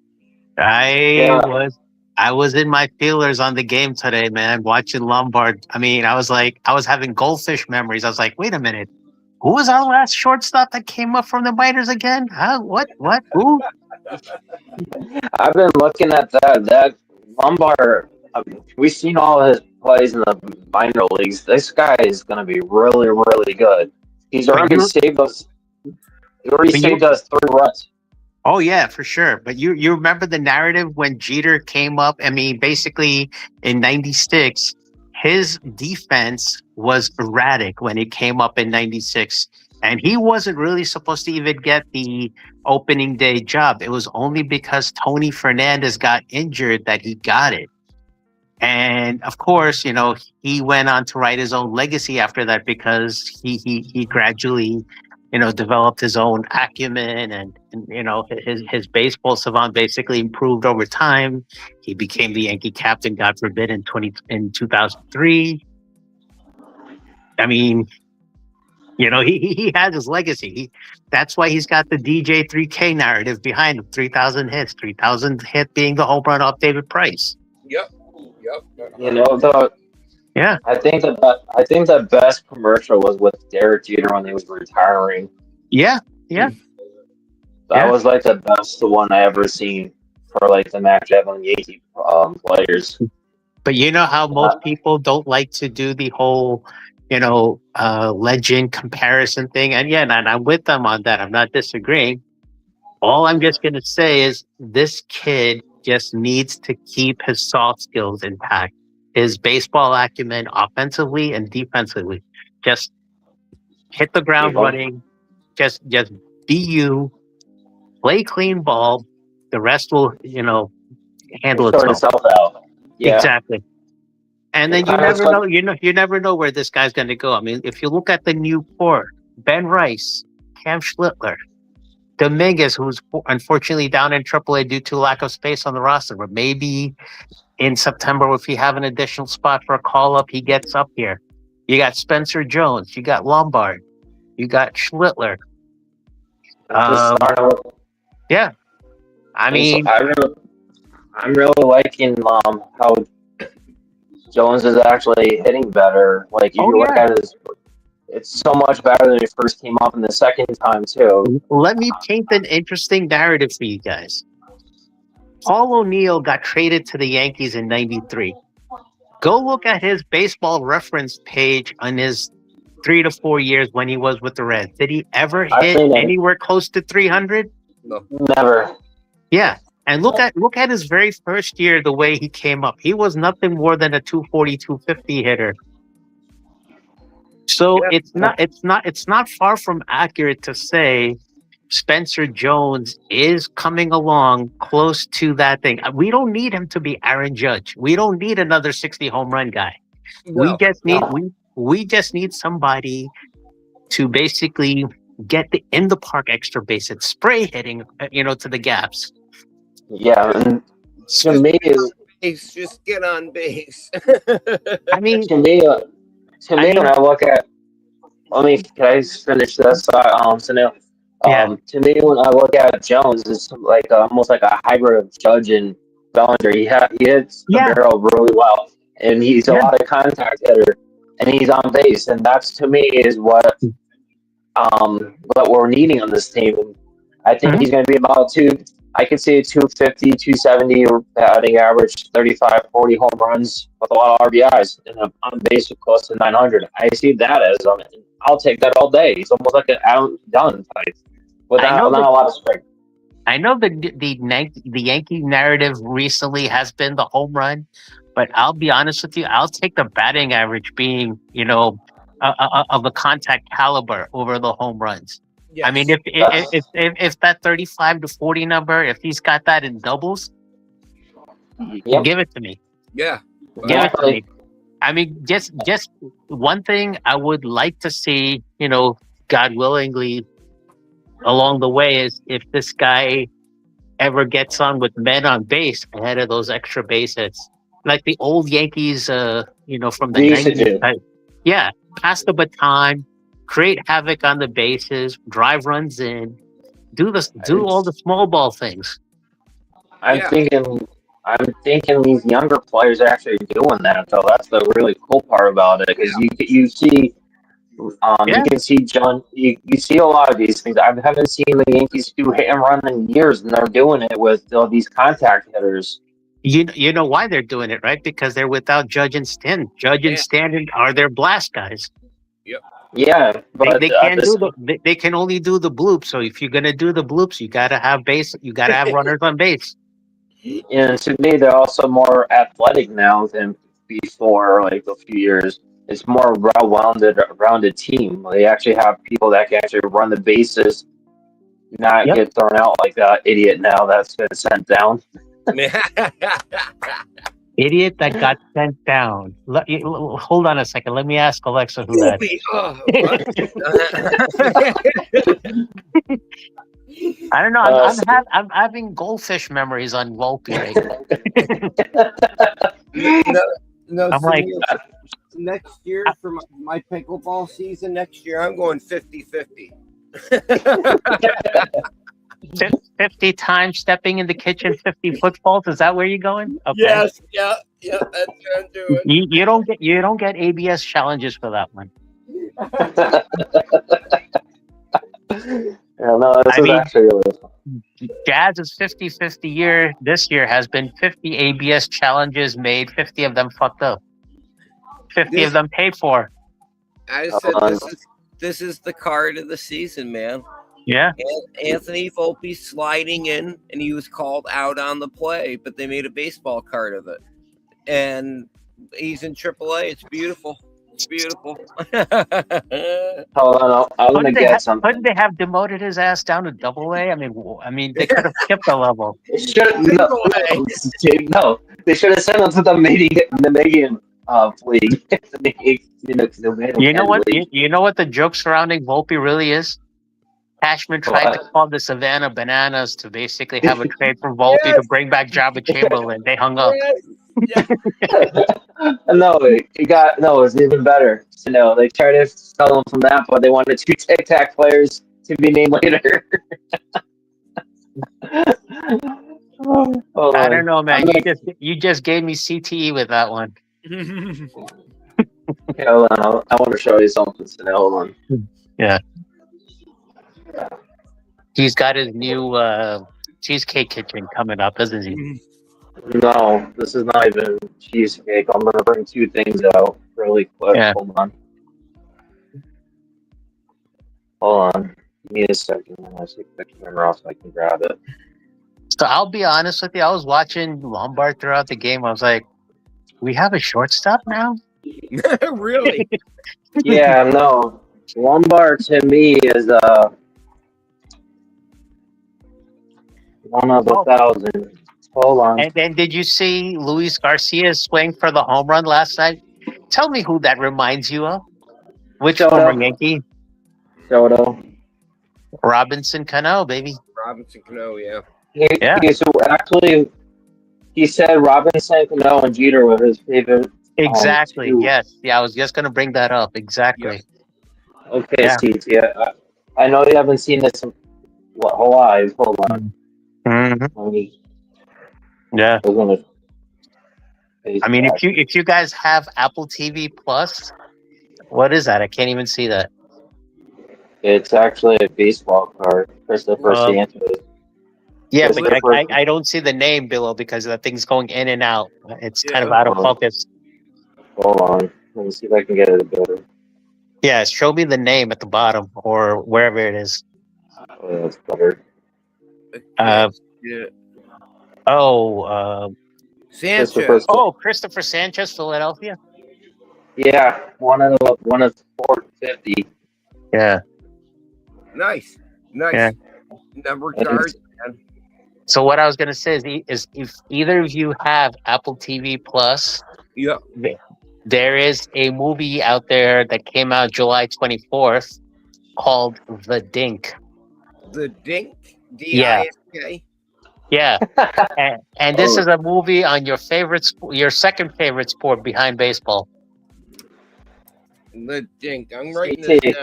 I was in my feelers on the game today, man, watching Lombard. I mean, I was having goldfish memories. I was like, wait a minute. Who was our last shortstop that came up from the minors again? Huh? What? Who? I've been looking at that Lombard. We've seen all his plays in the minor leagues. This guy is going to be really, really good. He's already saved us. He already saved us 3 runs. Oh yeah, for sure. But you remember the narrative when Jeter came up? I mean, basically in '96, his defense was erratic when it came up in '96, and he wasn't really supposed to even get the opening day job. It was only because Tony Fernandez got injured that he got it. And of course, he went on to write his own legacy after that because he gradually, developed his own acumen and his baseball savant basically improved over time. He became the Yankee captain, God forbid, in 2003. I mean, he has his legacy. That's why he's got the DJ 3K narrative behind him. 3,000 hits, 3,000 hit being the home run off David Price. Yep. Yeah. I think the best commercial was with Derek Jeter when he was retiring. Yeah. That was like the best one I ever seen for like the Mac Javelin Yankee players. But you know how most people don't like to do the whole, legend comparison thing, and I'm with them on that. I'm not disagreeing. All I'm just going to say is this kid just needs to keep his soft skills intact. His baseball acumen, offensively and defensively. Just hit the ground running. Just be you. Play clean ball. The rest will, handle Sort itself. itself out. Yeah. Exactly. And then you never know. You never know where this guy's going to go. I mean, if you look at the new core, Ben Rice, Cam Schlittler, Dominguez, who's unfortunately down in AAA due to lack of space on the roster, but maybe in September, if you have an additional spot for a call up, he gets up here. You got Spencer Jones, you got Lombard, you got Schlittler. Yeah, I mean, I'm really liking how Jones is actually hitting better. Like you look at his, it's so much better than he first came up in the second time too. Let me paint an interesting narrative for you guys. Paul O'Neill got traded to the Yankees in '93. Go look at his baseball reference page on his 3 to 4 years when he was with the Reds. Did he ever hit anywhere close to 300? No. Never. Yeah. And look at his very first year, the way he came up. He was nothing more than a 240, 250 hitter. So it's not far from accurate to say Spencer Jones is coming along close to that thing. We don't need him to be Aaron Judge. We don't need another 60 home run guy. No, we just need somebody to basically get the in the park extra base and spray hitting, to the gaps. Yeah, and to me, just get on base. I mean, to me, when I look at, can I finish this? Sunil. To me, when I look at Jones, it's like almost like a hybrid of Judge and Bellinger. He hits the barrel really well, and he's a lot of contact hitter, and he's on base, and that's to me is what we're needing on this team. I think he's going to be about I could say 250, 270 batting average, 35, 40 home runs with a lot of RBIs, and on base with close to 900. I see that as I'll take that all day. He's almost like an Adam Dunn type, without not a lot of strength. I know the Yankee narrative recently has been the home run, but I'll be honest with you, I'll take the batting average being, of the contact caliber over the home runs. Yes. I mean, if that 35 to 40 number, if he's got that in doubles, give it to me. Yeah, give it to me. I mean, just one thing I would like to see, God willingly, along the way is if this guy ever gets on with men on base ahead of those extra base hits, like the old Yankees, from the 90s. Yeah, pass the baton. Create havoc on the bases, drive runs in, do all the small ball things. I'm thinking these younger players are actually doing that though. That's the really cool part about it because you see, you can see John. You see a lot of these things. I haven't seen the Yankees do hit and run in years, and they're doing it with all these contact hitters. You know why they're doing it, right? Because they're without Judge and Stanton. Judge and Stanton are their blast guys. Yep. Yeah, but they can't they can only do the bloops. So if you're gonna do the bloops, you gotta have runners on base. And to me, they're also more athletic now than before, like a few years. It's more rounded team. They actually have people that can actually run the bases, not get thrown out like that idiot now that's been sent down. Idiot that got sent down. Hold on a second. Let me ask Alexa who that is. I don't know. I'm having goldfish memories on Volpe right now. I'm like, next year for my pickleball season, I'm going 50-50. 50 times stepping in the kitchen, 50 footballs. Is that where you're going? Okay. Yes, yeah, that's what I'm doing. You don't get ABS challenges for that one. Actually Jazz's 50-50 year this year has been 50 ABS challenges made, 50 of them fucked up. 50 of them paid for. I said this is the card of the season, man. Yeah. Anthony Volpe sliding in, and he was called out on the play, but they made a baseball card of it. And he's in AAA. It's beautiful. It's beautiful. Hold on, I'm gonna get something. Couldn't they have demoted his ass down to Double-A? I mean, they could have skipped a level. No, they should have sent him to the Megan league. You know what? You know what the joke surrounding Volpe really is? Cashman tried to call the Savannah Bananas to basically have a trade for Volpe to bring back Jabba Chamberlain. They hung up. Yeah. No, it was even better. So no, they tried to sell him from that, but they wanted 2 Tic Tac players to be named later. I don't know, man. You just gave me CTE with that one. Okay, hold on. I want to show you something. So now, hold on. Yeah. He's got his new cheesecake kitchen coming up, isn't he? No, this is not even cheesecake. I'm gonna bring 2 things out really quick. Yeah. Hold on. Hold on. Give me a second. I'll take the camera off so I can grab it. So I'll be honest with you. I was watching Lombard throughout the game. I was like, we have a shortstop now? Really? Yeah, no. Lombard to me is one of 1,000. Hold on. And then did you see Luis Garcia swing for the home run last night? Tell me who that reminds you of. Which former Yankee? Soto. Robinson Cano, baby. Robinson Cano, yeah. So actually, he said Robinson Cano and Jeter were his favorite. Exactly. Yes. Yeah, I was just going to bring that up. Exactly. Yeah. Okay, Steve. Yeah, I know you haven't seen this live. Hold on. Mm-hmm. Yeah. I mean, if you guys have Apple TV Plus, what is that? I can't even see that. It's actually a baseball card. Christopher Sanchez. Yeah, but I don't see the name below because the thing's going in and out. It's kind of out of focus. Hold on. Let me see if I can get it better. Yeah, show me the name at the bottom or wherever it is. Oh, that's better. Sanchez. Christopher Sanchez, Philadelphia. Yeah, one of 450. Yeah. Nice. Yeah. Number cards, man. So what I was gonna say is if either of you have Apple TV Plus, there is a movie out there that came out July 24th called The Dink. The Dink? D-I-S-K? Yeah. and this is a movie on your second favorite sport behind baseball. The Dink. I'm writing this down.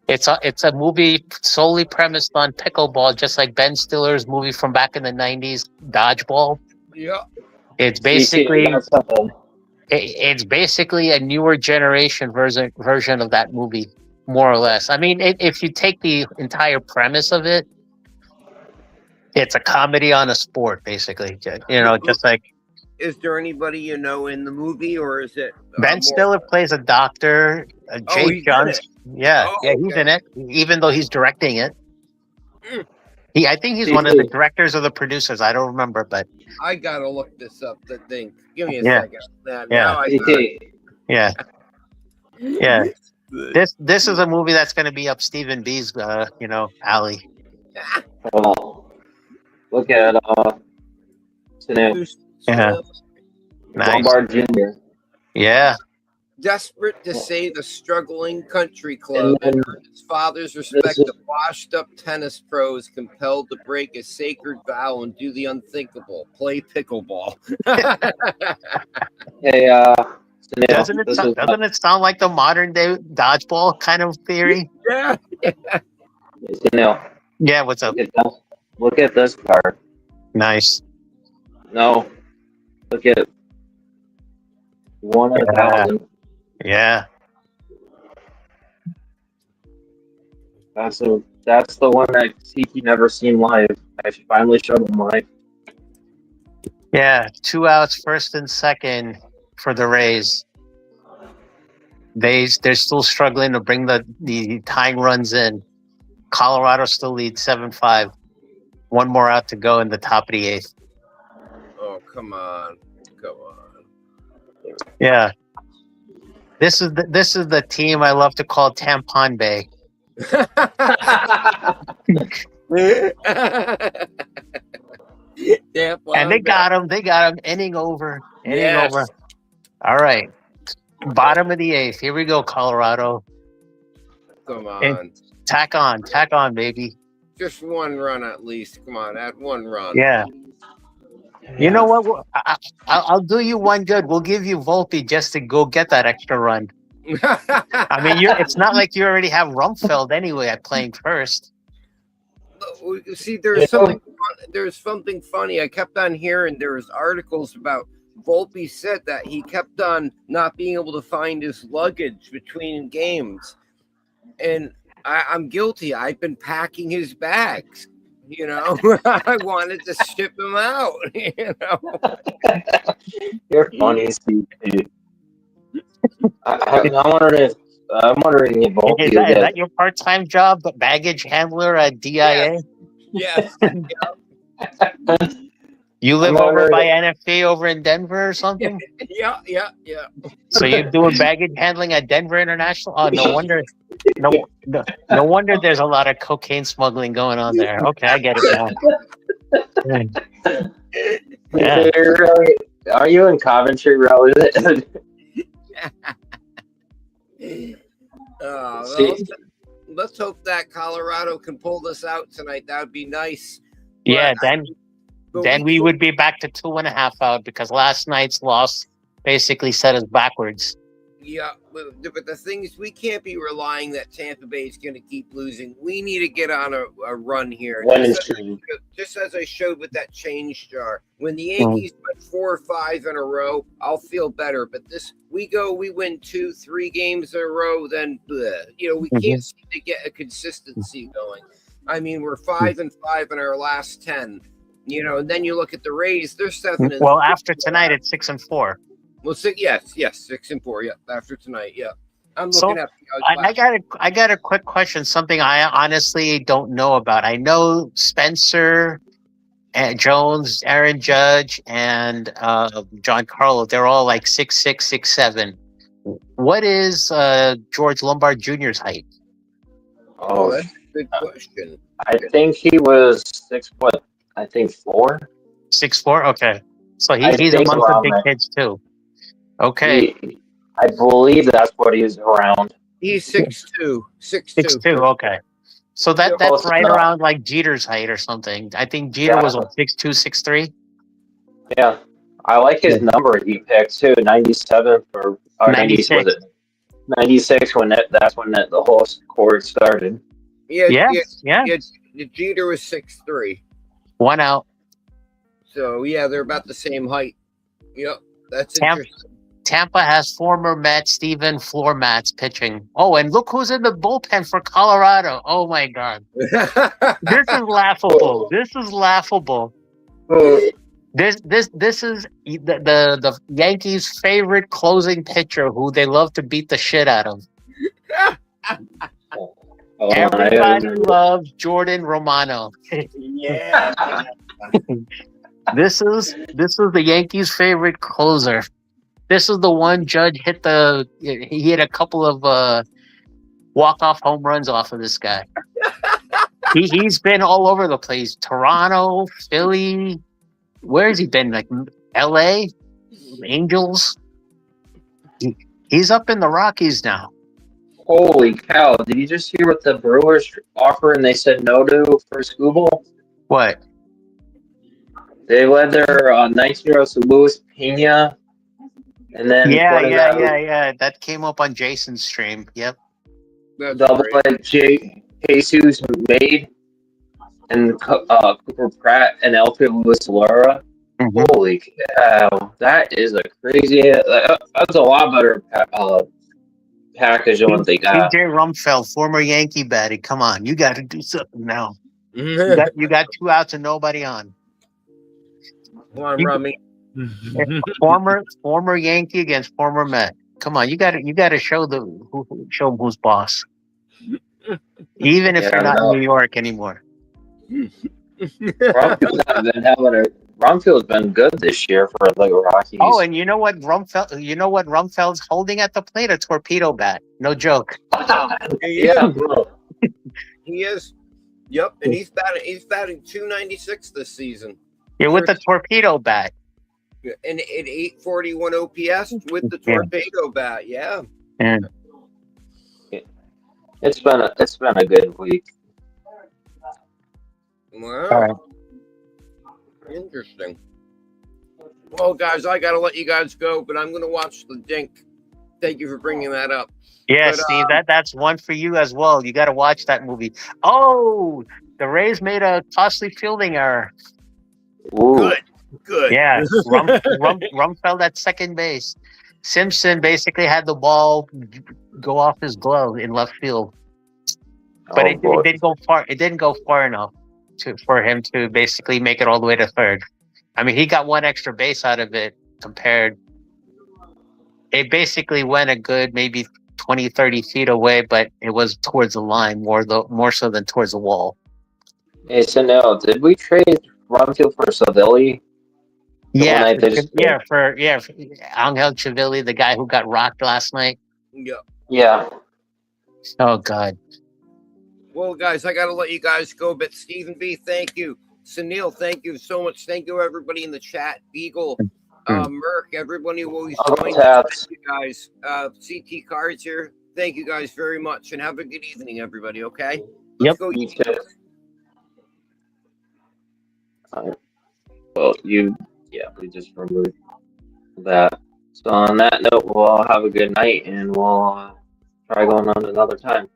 It's a movie solely premised on pickleball, just like Ben Stiller's movie from back in the 90s, Dodgeball. Yeah. It's basically a newer generation version of that movie, more or less. I mean, if you take the entire premise of it, it's a comedy on a sport, basically. Just like. Is there anybody in the movie, or is it Ben Stiller plays a doctor? Jake Johnson. Yeah, he's in it, even though he's directing it. I think he's one of the directors or the producers. I don't remember, but I gotta look this up. The Dink. Give me a second. Yeah. This is a movie that's going to be up Stephen B's, alley. Look at Lombard Jr. Yeah. Desperate to save a struggling country club and earn his father's respect, the washed-up tennis pro is compelled to break a sacred vow and do the unthinkable: play pickleball. Hey, doesn't it sound like the modern day dodgeball kind of theory? Yeah. Yeah. What's up? Look at this card. Nice. No. Look at 1,000. Yeah. That's the one that Tiki never seen live. I finally showed him live. Yeah, 2 outs, first and second for the Rays. They're still struggling to bring the tying runs in. Colorado still leads 7-5. One more out to go in the top of the 8th. Oh, come on. Yeah. This is the team I love to call Tampon Bay. And they got him. They got him. Inning over. Over. All right. Bottom of the 8th. Here we go, Colorado. Come on. And tack on, baby. Just one run at least. Come on, add one run. Yeah. You know what? I'll do you one good. We'll give you Volpe just to go get that extra run. I mean, it's not like you already have Rumfeld anyway at playing first. See, there's something funny. I kept on hearing there was articles about Volpe said that he kept on not being able to find his luggage between games, and I'm guilty. I've been packing his bags. You know, I wanted to ship him out. You know, you're funny, Steve. I'm wondering if Volpe is that your part-time job, baggage handler at DIA? Yes. You live over by NFA over in Denver or something? Yeah. So you're doing baggage handling at Denver International? Oh, no wonder. No wonder there's a lot of cocaine smuggling going on there. Okay, I get it now. Yeah. Are you in Coventry, Row? Let's hope that Colorado can pull this out tonight. That would be nice. Yeah, then we would be back to 2.5 out because last night's loss basically set us backwards. Yeah, but the thing is, we can't be relying that Tampa Bay is going to keep losing. We need to get on a run here. Just as I showed with that change jar. When the Yankees went 4 or 5 in a row, I'll feel better. But we win 2-3 games in a row, then we can't seem to get a consistency going. I mean, we're 5-5 in our last 10. And then you look at the Rays; they're 7. Well, after tonight, it's 6-4. Well, yes, 6-4. Yeah, after tonight, yeah. I'm looking at. I got a quick question. Something I honestly don't know about. I know Spencer, and Jones, Aaron Judge, and Giancarlo. They're all like 6'6", 6'7". What is George Lombard Jr.'s height? Oh, that's a good question. I think he was 6 foot. I think 4. 6'4". Okay, so he's among the big kids too. Okay. I believe that's what he is around. He's 6'2". 6'2". Okay. So that's right around like Jeter's height or something. I think Jeter was 6'2", 6'3". Yeah. I like his number he picked too, 97 or 96. Was it 96 that's when the whole score started. Yeah. Jeter was 6'3". 1 out. So yeah, they're about the same height. Yep. That's interesting. Tampa has former Met Steven Floor Mats pitching. Oh, and look who's in the bullpen for Colorado. Oh my God. This is laughable. This is laughable. This is the Yankees' favorite closing pitcher who they love to beat the shit out of. Everybody loves Jordan Romano. Yeah. This is the Yankees' favorite closer. This is the one Judge he hit a couple of walk-off home runs off of this guy. He's been all over the place. Toronto, Philly. Where has he been? Like LA? Angels? He's up in the Rockies now. Holy cow. Did you just hear what the Brewers offered and they said no to for Scooble? What? They led their 19-year-old Luis Pena. And then that came up on Jason's stream. Yep. Double like Jesus made and Cooper Pratt and Elfie Luis Lara. Mm-hmm. Holy cow. That is a crazy that's a lot better package than what they got. PJ Rumfeld, former Yankee baddie. Come on, you got to do something now. You got 2 outs and nobody on. Come on, Rummy. Former Yankee against former Met. Come on, you got to show show who's boss. even if Yeah, you're not in no. New York anymore. Rumfield's been good this year for the Oh, Rockies. and you know what Rumfeld's holding at the plate? A torpedo bat. No joke. Yeah, bro. He is. Yep, and he's batting 296 this season. Yeah, with the torpedo bat. And at 841 OPS with the Yeah. torpedo bat. Yeah. Yeah. It's been a good week. Wow. All right. Interesting. Well, guys, I gotta let you guys go, but I'm gonna watch the Dink. Thank you for bringing that up. Yeah, But, Steve, that's one for you as well. You got to watch that movie. Oh, the Rays made a costly fielding error. Ooh. Good. Yeah, Rumfeld at second base. Simpson basically had the ball go off his glove in left field, but it didn't go far. It didn't go far enough for him to basically make it all the way to third. I mean, he got one extra base out of it compared. It basically went a good maybe 20, 30 feet away, but it was towards the line more so than towards the wall. Hey, so now, did we trade Rumfield for Savelli? For Angel Chivilli, the guy who got rocked last night. Yeah. Oh God. Well, guys, I gotta let you guys go, but Stephen B, thank you. Sunil, thank you so much. Thank you, everybody in the chat. Beagle, Merc, everybody who always joins. Thank you guys. Ctcards here. Thank you guys very much, and have a good evening, everybody. Okay. Let's go. You too. Well, we just removed that. So on that note, we'll all have a good night, and we'll try going on another time.